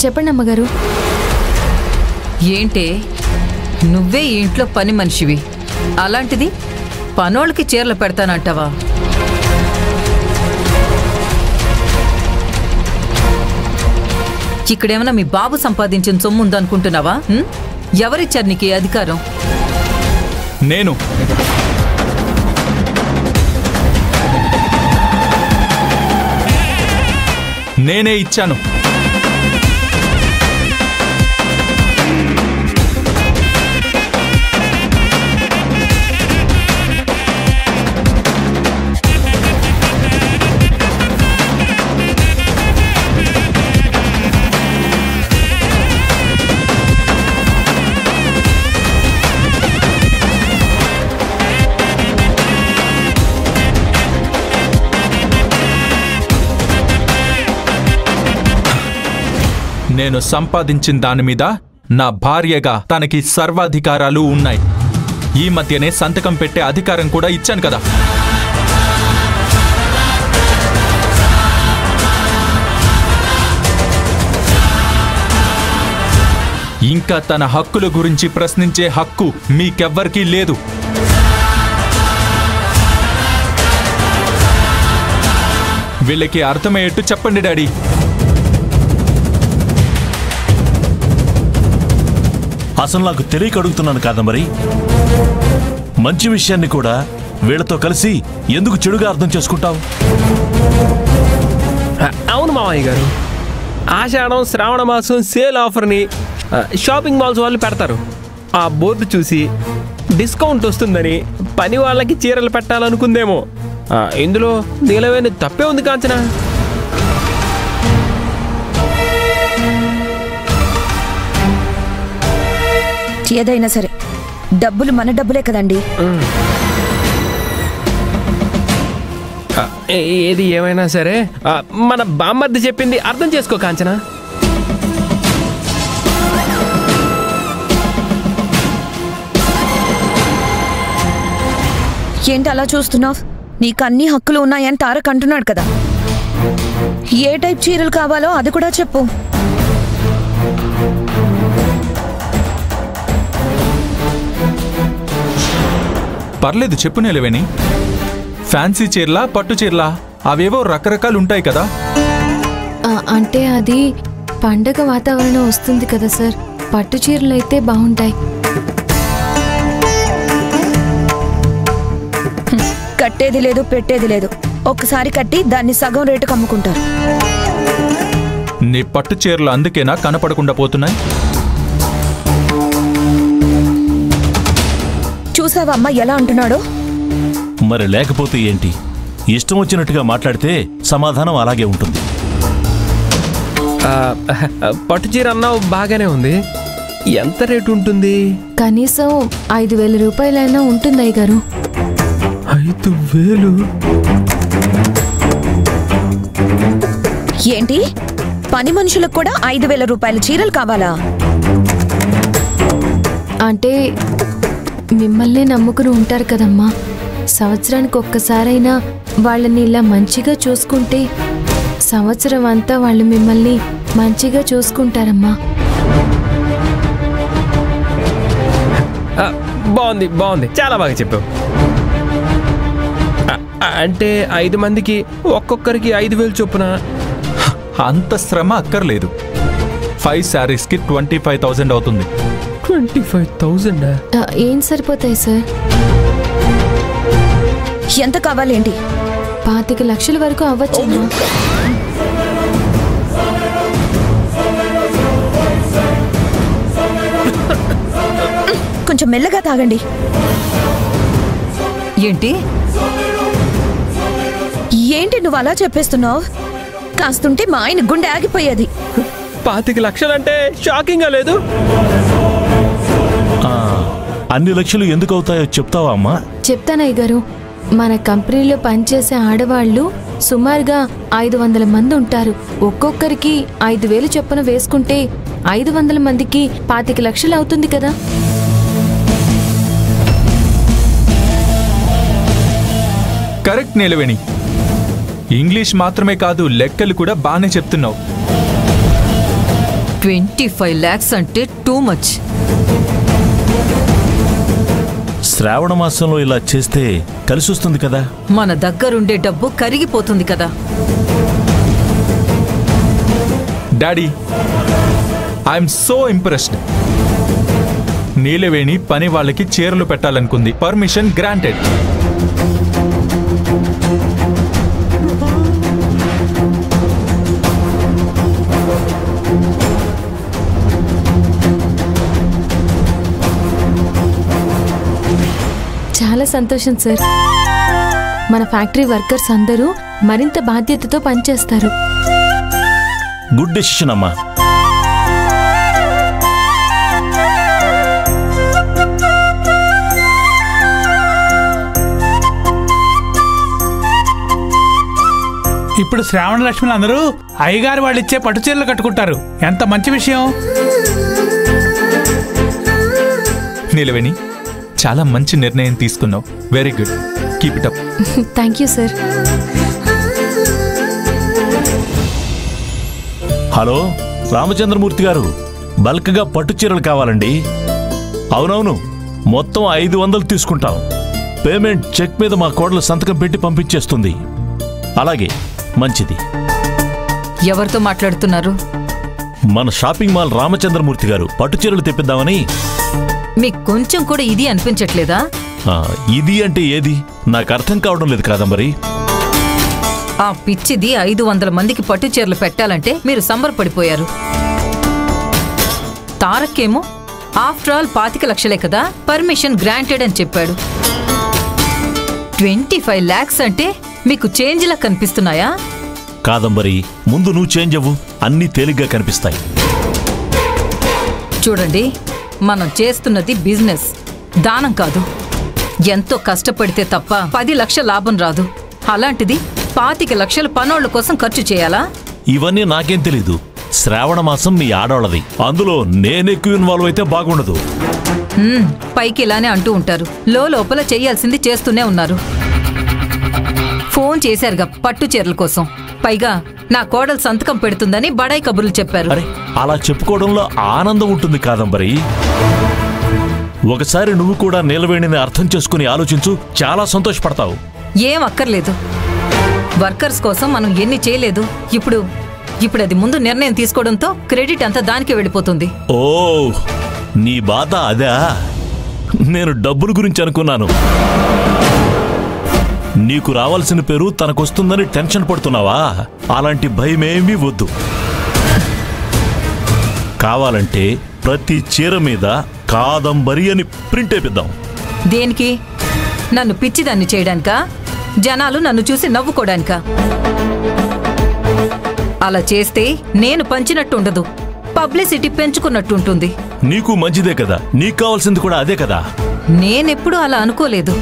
చెప్పండి అమ్మగారు. ఏంటే నువ్వే ఇంట్లో పని మనిషివి, అలాంటిది పనోళ్ళకి చీరలు పెడతానంటావా? ఇక్కడేమన్నా మీ బాబు సంపాదించిన సొమ్ము ఉందనుకుంటున్నావా? ఎవరిచ్చారు నీకు అధికారం? నేనే ఇచ్చాను. నేను సంపాదించిన దాని మీద నా భార్యగా తనకి సర్వాధికారాలు ఉన్నాయి. ఈ మధ్యనే సంతకం పెట్టే అధికారం కూడా ఇచ్చాను కదా. ఇంకా తన హక్కుల గురించి ప్రశ్నించే హక్కు మీకెవ్వరికీ లేదు. వీళ్ళకి అర్థమయ్యేట్టు చెప్పండి డాడీ. అసలు నాకు తెలియక అడుగుతున్నాను కాదా మరి? మంచి విషయాన్ని కూడా వీళ్లతో కలిసి ఎందుకు చెడుగా అర్థం చేసుకుంటావు? అవును మామయ్య గారు, ఆషాఢం శ్రావణ మాసం సేల్ ఆఫర్ని షాపింగ్ మాల్స్ వాళ్ళు పెడతారు. ఆ బోర్డు చూసి డిస్కౌంట్ వస్తుందని పని వాళ్ళకి చీరలు పెట్టాలనుకుందేమో. ఇందులో నీలవేని తప్పే ఉంది కాంచనా? ఏదైనా సరే డబ్బులు మన డబ్బులే కదండి. ఏది ఏమైనా సరే మన బామ్మర్ది చెప్పింది అర్థం చేసుకో కాంచనా. ఏంటి అలా చూస్తున్నావు? నీకు అన్ని హక్కులు ఉన్నాయని తారక్ అంటున్నాడు కదా. ఏ టైప్ చీరలు కావాలో అది కూడా చెప్పు. పర్లేదు చెప్పు నిలవేణి. ఫ్యాన్సీ చీరలా పట్టు చీరలా అవేవో రకరకాలు ఉంటాయి కదా. అంటే అది పండగ వాతావరణం వస్తుంది కదా సార్, పట్టు చీరలు అయితే బాగుంటాయి. కట్టేది లేదు పెట్టేది లేదు, ఒక్కసారి కట్టి దాన్ని సగం రేటుకు అమ్ముకుంటారు. నీ పట్టు చీరలు అందుకేనా కనపడకుండా పోతున్నాయి? చూసావా అమ్మ ఎలా అంటున్నాడో? మరి లేకపోతే ఏంటి? ఇష్టం వచ్చినట్టుగా మాట్లాడితే సమాధానం అలాగే ఉంటుంది. పట్టు చీర అన్నావు బాగానే ఉంది, ఎంత రేటు ఉంటుంది? కనీసం 5,000 రూపాయలైనా ఉంటుంది అయ్యగారు. 5,000? ఏంటి, పని మనుషులకు కూడా 5,000 రూపాయల చీరలు కావాలా? అంటే మిమ్మల్నే నమ్ముకుని ఉంటారు కదమ్మా. సంవత్సరానికి ఒక్కసారైనా వాళ్ళని ఇలా మంచిగా చూసుకుంటే సంవత్సరం అంతా వాళ్ళు మిమ్మల్ని మంచిగా చూసుకుంటారమ్మా. బాగుంది బాగుంది, చాలా బాగా చెప్పావు. అంటే 5 మందికి ఒక్కొక్కరికి 5,000 చొప్పున? అంత శ్రమ అక్కర్లేదు. 5 శారీస్కి 25,000 అవుతుంది. 25,000? ఏం సరిపోతాయి సార్? ఎంత కావాలేంటి? 25 లక్షల వరకు అవ్వచ్చమ్మా. కొంచెం మెల్లగా తాగండి. ఏంటి ఏంటి నువ్వు అలా చెప్పేస్తున్నావు? కాస్తుంటే మా ఆయన గుండె ఆగిపోయేది. 25 లక్షలంటే షాకింగ్గా లేదు? అన్ని లక్షలు ఎందుకు అవుతాయో చెప్తావా అమ్మా? చెప్తానయ్య గారు. మన కంపెనీలో పనిచేసే ఆడవాళ్లు సుమారుగా 500 మంది ఉంటారు. ఒక్కొక్కరికి 5,000 చొప్పున వేసుకుంటే 500 మందికి 25 లక్షలు అవుతుంది కదా. కరెక్ట్ నిలవేణి. ఇంగ్లీష్ మాత్రమే కాదు, లెక్కలు కూడా బాగానే చెప్తున్నావు. 25 lakhs అంటే టూ మచ్. శ్రావణ మాసంలో ఇలా చేస్తే కలిసి వస్తుంది కదా. మన దగ్గరుండే డబ్బు కరిగిపోతుంది కదా. Daddy, I'm so impressed. Neelaveni పని వాళ్ళకి చీరలు పెట్టాలనుకుంది. Permission granted. చాలా సంతోషం సార్. మన ఫ్యాక్టరీ వర్కర్స్ అందరూ మరింత బాధ్యతతో పనిచేస్తారు. గుడ్ డెసిషన్ అమ్మా. ఇప్పుడు శ్రావణ లక్ష్మిలు అందరూ అయ్యగారు వాళ్ళు ఇచ్చే పట్టు చీరలు కట్టుకుంటారు. ఎంత మంచి విషయం. నీలవేణి, చాలా మంచి నిర్ణయం తీసుకున్నావు. Very good. Keep it up. Thank you sir. Hello Ramachandramurthy గారు, బల్క్గా పట్టు చీరలు కావాలండి. అవునవును, మొత్తం 500 తీసుకుంటాం. పేమెంట్ చెక్ మీద మా కోడలు సంతకం పెట్టి పంపించేస్తుంది. అలాగే, మంచిది. ఎవరితో మాట్లాడుతున్నారు? మన షాపింగ్ మాల్ రామచంద్రమూర్తి గారు. పట్టు చీరలు తెప్పిద్దామని. మీకు కొంచెం కూడా ఇది అనిపించట్లేదా? ఇది అంటే ఏది నాకు అర్థం కావడం లేదు కాదంబరి. ఆ పిచ్చిది 500 మందికి పట్టు చీరలు పెట్టాలంటే మీరు సంబరపడిపోయారు. తారక్కేమో ఆఫ్టర్ ఆల్ 25 లక్షలే కదా, పర్మిషన్ గ్రాంటెడ్ అని చెప్పాడు. 25 lakhs అంటే మీకు చేంజ్లా కనిపిస్తున్నాయా? కాదంబరి, ముందు నువ్వు చేంజ్ అవ్వు, అన్నీ తేలిగ్గా కనిపిస్తాయి. చూడండి, మనం చేస్తున్నది బిజినెస్, దానం కాదు. ఎంతో కష్టపడితే తప్ప 10 లక్షల లాభం రాదు. అలాంటిది 25 లక్షలు పనోళ్ల కోసం ఖర్చు చేయాలా? ఇవన్నీ నాకేం తెలీదు. శ్రావణ మాసం మీ ఆడవాళ్ళది. అందులో నేనెక్కువ ఇన్వాల్వ్ అయితే బాగుండదు. పైకి ఇలానే అంటూ ఉంటారు, లోపల చెయ్యాల్సింది చేస్తూనే ఉన్నారు. ఫోన్ చేశారుగా పట్టు చీరల కోసం. పైగా నా కోడలు సంతకం పెడుతుందని బడాయి కబుర్లు చెప్పారు. అరే, అలా చెప్పుకోవడంలో ఆనందం ఉంటుంది కాదంబరి. ఒకసారి నువ్వు కూడా నీలవేణిని అర్థం చేసుకుని ఆలోచించు, చాలా సంతోషపడతావు. ఏం అక్కర్లేదు. వర్కర్స్ కోసం మనం ఎన్ని చేయలేదు. ఇప్పుడు అది ముందు నిర్ణయం తీసుకోవడంతో క్రెడిట్ అంతా దానికి వెళ్ళిపోతుంది. ఓ, నీ బాధ అదా? నేను డబ్బుల గురించి అనుకున్నాను. నీకు రావాల్సిన పేరు తనకొస్తుందని టెన్షన్ పడుతున్నావా? అలాంటి భయమేమీ వద్దు. కావాలంటే ప్రతి చీర మీద కాదంబరి అని ప్రింట్ వేపిద్దాం. దేనికి? నన్ను పిచ్చిదాన్ని చేయడానికా? జనాలు నన్ను చూసి నవ్వుకోడానికా? అలా చేస్తే నేను పంచినట్టు ఉండదు, పబ్లిసిటీ పెంచుకున్నట్టుంటుంది. నీకు మంచిదే కదా, నీకు కావాల్సింది కూడా అదే కదా. నేనెప్పుడు అలా అనుకోలేదు.